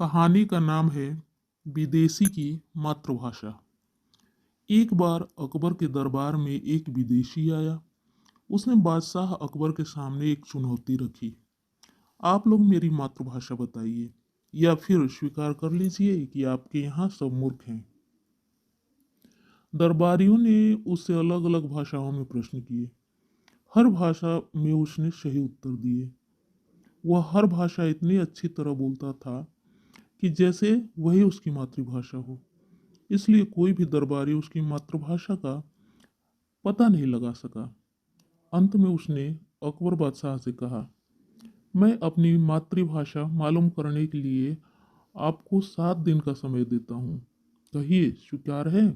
कहानी का नाम है विदेशी की मातृभाषा। एक बार अकबर के दरबार में एक विदेशी आया। उसने बादशाह अकबर के सामने एक चुनौती रखी। आप लोग मेरी मातृभाषा बताइए या फिर स्वीकार कर लीजिए कि आपके यहाँ सब मूर्ख हैं। दरबारियों ने उससे अलग अलग भाषाओं में प्रश्न किए। हर भाषा में उसने सही उत्तर दिए। वह हर भाषा इतनी अच्छी तरह बोलता था कि जैसे वही उसकी मातृभाषा हो। इसलिए कोई भी दरबारी उसकी मातृभाषा का पता नहीं लगा सका। अंत में उसने अकबर बादशाह से कहा, मैं अपनी मातृभाषा मालूम करने के लिए आपको 7 दिन का समय देता हूँ। कहिए, स्वीकार है?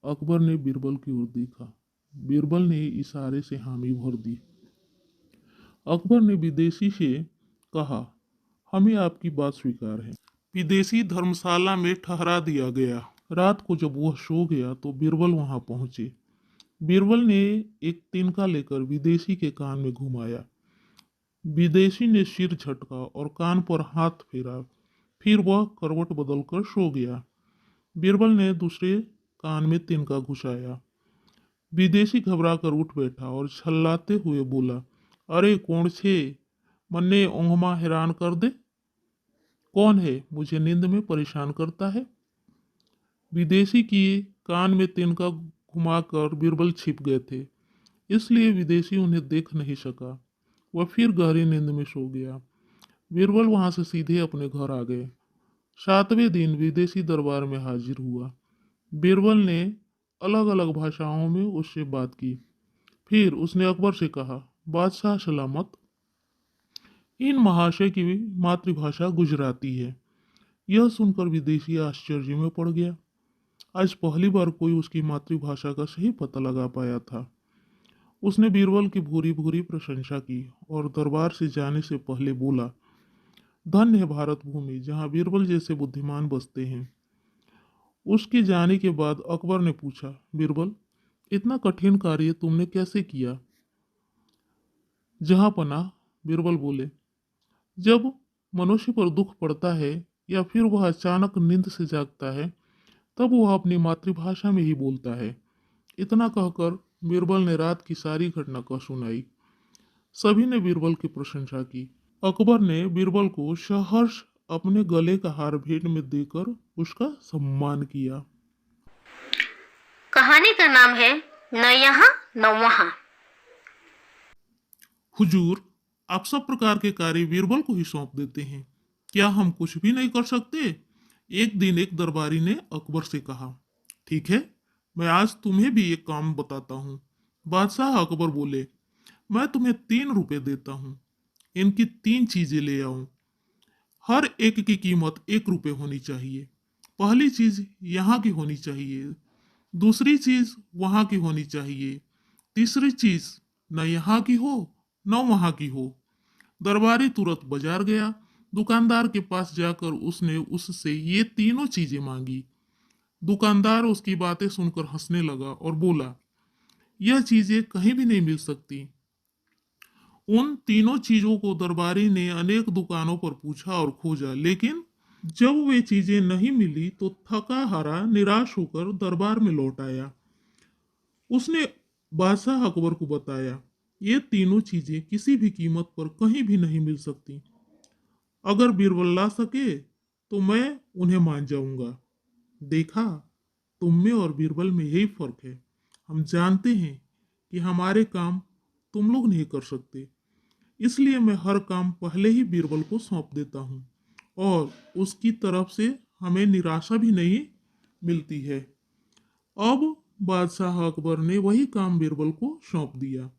अकबर ने बीरबल की ओर देखा। बीरबल ने इशारे से हामी भर दी। अकबर ने विदेशी से कहा, हमें आपकी बात स्वीकार है। विदेशी धर्मशाला में ठहरा दिया गया। रात को जब वह सो गया तो बीरबल वहां पहुंचे। बीरबल ने एक तिनका लेकर विदेशी के कान में घुमाया। विदेशी ने सिर झटका और कान पर हाथ फेरा। फिर वह करवट बदलकर सो गया। बीरबल ने दूसरे कान में तिनका घुसाया। विदेशी घबराकर उठ बैठा और छल्लाते हुए बोला, अरे कौन छे, मन्ने ओंघमा हैरान कर दे। कौन है, मुझे नींद में परेशान करता है। विदेशी की कान में तिनका घुमाकर बीरबल छिप गए थे, इसलिए विदेशी उन्हें देख नहीं सका। वह फिर गहरी नींद में सो गया। बीरबल वहां से सीधे अपने घर आ गए। 7वें दिन विदेशी दरबार में हाजिर हुआ। बीरबल ने अलग अलग भाषाओं में उससे बात की। फिर उसने अकबर से कहा, बादशाह सलामत, इन महाशय की मातृभाषा गुजराती है। यह सुनकर विदेशी आश्चर्य में पड़ गया। आज पहली बार कोई उसकी मातृभाषा का सही पता लगा पाया था। उसने बीरबल की भूरी भूरी प्रशंसा की और दरबार से जाने से पहले बोला, धन्य है भारत भूमि जहाँ बीरबल जैसे बुद्धिमान बसते हैं। उसके जाने के बाद अकबर ने पूछा, बीरबल, इतना कठिन कार्य तुमने कैसे किया? जहाँ पनाह, बीरबल बोले, जब मनुष्य पर दुख पड़ता है या फिर वह अचानक नींद से जागता है तब वह अपनी मातृभाषा में ही बोलता है। इतना कहकर बीरबल ने रात की सारी घटना कह सुनाई। सभी ने बीरबल की प्रशंसा की। अकबर ने बीरबल को सहर्ष अपने गले का हार भेंट में देकर उसका सम्मान किया। कहानी का नाम है न यहाँ न वहाँ। हुजूर, आप सब प्रकार के कार्य बीरबल को ही सौंप देते हैं, क्या हम कुछ भी नहीं कर सकते? एक दिन एक दरबारी ने अकबर से कहा, ठीक है, मैं आज तुम्हें भी एक काम बताता हूँ। बादशाह अकबर बोले, मैं तुम्हें 3 रुपए देता हूँ, इनकी 3 चीजें ले आओ। हर एक की कीमत 1 रुपए होनी चाहिए। पहली चीज यहाँ की होनी चाहिए, दूसरी चीज वहां की होनी चाहिए, तीसरी चीज न यहाँ की हो न वहां की हो। दरबारी तुरंत बाजार गया। दुकानदार के पास जाकर उसने उससे ये तीनों चीजें मांगी। दुकानदार उसकी बातें सुनकर हंसने लगा और बोला, यह चीजें कहीं भी नहीं मिल सकती। उन तीनों चीजों को दरबारी ने अनेक दुकानों पर पूछा और खोजा, लेकिन जब वे चीजें नहीं मिली तो थका हारा निराश होकर दरबार में लौट आया। उसने बादशाह अकबर को बताया, ये तीनों चीजें किसी भी कीमत पर कहीं भी नहीं मिल सकती। अगर बीरबल ला सके तो मैं उन्हें मान जाऊंगा। देखा, तुम में और बीरबल में यही फर्क है। हम जानते हैं कि हमारे काम तुम लोग नहीं कर सकते, इसलिए मैं हर काम पहले ही बीरबल को सौंप देता हूँ और उसकी तरफ से हमें निराशा भी नहीं मिलती है। अब बादशाह अकबर ने वही काम बीरबल को सौंप दिया।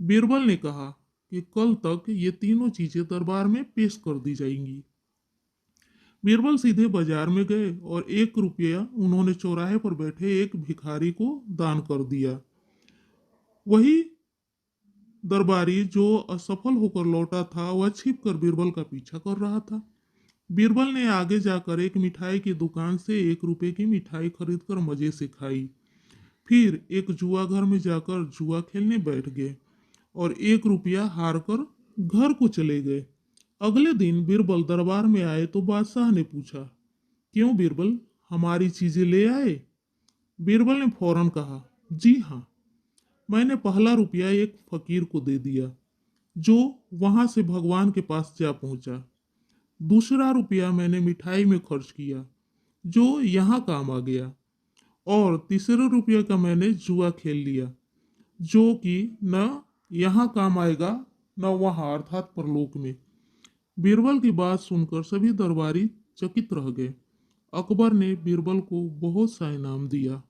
बीरबल ने कहा कि कल तक ये तीनों चीजें दरबार में पेश कर दी जाएंगी। बीरबल सीधे बाजार में गए और 1 रुपया उन्होंने चौराहे पर बैठे एक भिखारी को दान कर दिया। वही दरबारी जो असफल होकर लौटा था वह छिप कर बीरबल का पीछा कर रहा था। बीरबल ने आगे जाकर एक मिठाई की दुकान से 1 रुपए की मिठाई खरीदकर मजे से खाई। फिर एक जुआ घर में जाकर जुआ खेलने बैठ गए और 1 रुपया हार कर घर को चले गए। अगले दिन बीरबल दरबार में आए तो बादशाह ने पूछा, क्यों बीरबल, हमारी चीजें ले आए? बीरबल ने फौरन कहा, जी हाँ, मैंने पहला रुपया एक फकीर को दे दिया जो वहां से भगवान के पास जा पहुंचा। दूसरा रुपया मैंने मिठाई में खर्च किया जो यहाँ काम आ गया। और तीसरे रुपये का मैंने जुआ खेल लिया जो कि न यहाँ काम आएगा न वहाँ अर्थात परलोक में। बीरबल की बात सुनकर सभी दरबारी चकित रह गए। अकबर ने बीरबल को बहुत सा इनाम दिया।